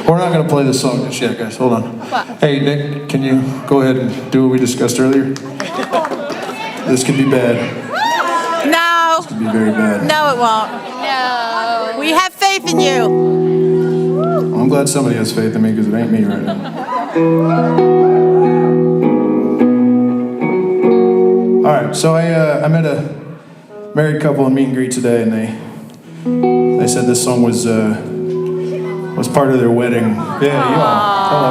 We're not going to play this song just yet, guys. Hold on. What? Hey, Nick, can you go ahead and do what we discussed earlier? This could be bad. No. This could be very bad. No, it won't. No. We have faith in you. Well, I'm glad somebody has faith in me because it ain't me right now. All right, so I met a married couple in meet and greet today, and they said this song was part of their wedding. Yeah, you are. Hello.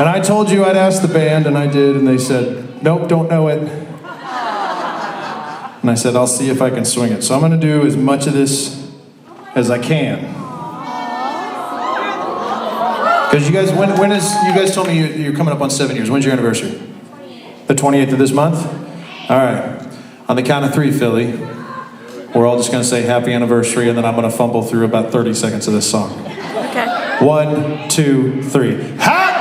And I told you I'd ask the band, and I did, and they said, nope, don't know it. And I said, I'll see if I can swing it. So I'm going to do as much of this as I can. Because you guys, you guys told me you're coming up on 7 years. When's your anniversary? The 28th of this month? All right. On the count of 3, Philly, we're all just going to say happy anniversary, and then I'm going to fumble through about 30 seconds of this song. Okay. 1, 2, 3. Happy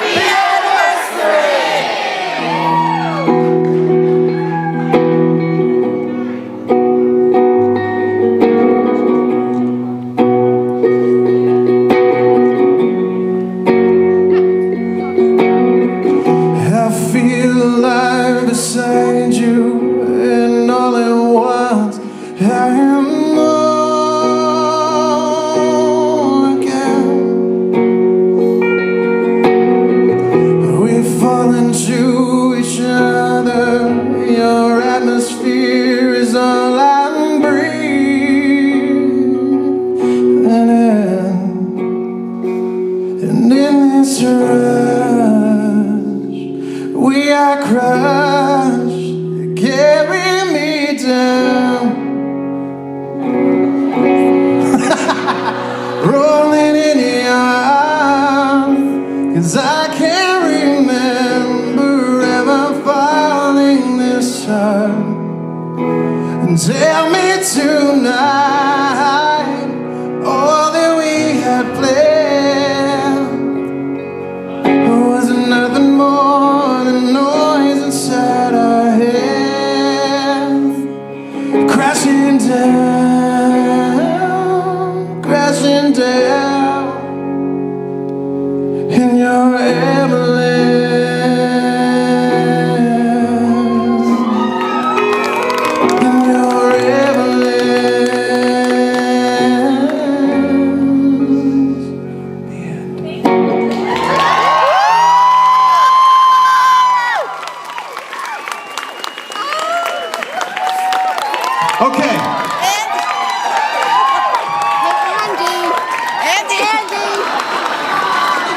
I feel alive beside you, and all at once I am more again. We fall into each other. Your atmosphere is all I breathe. And in this rush, we are crying.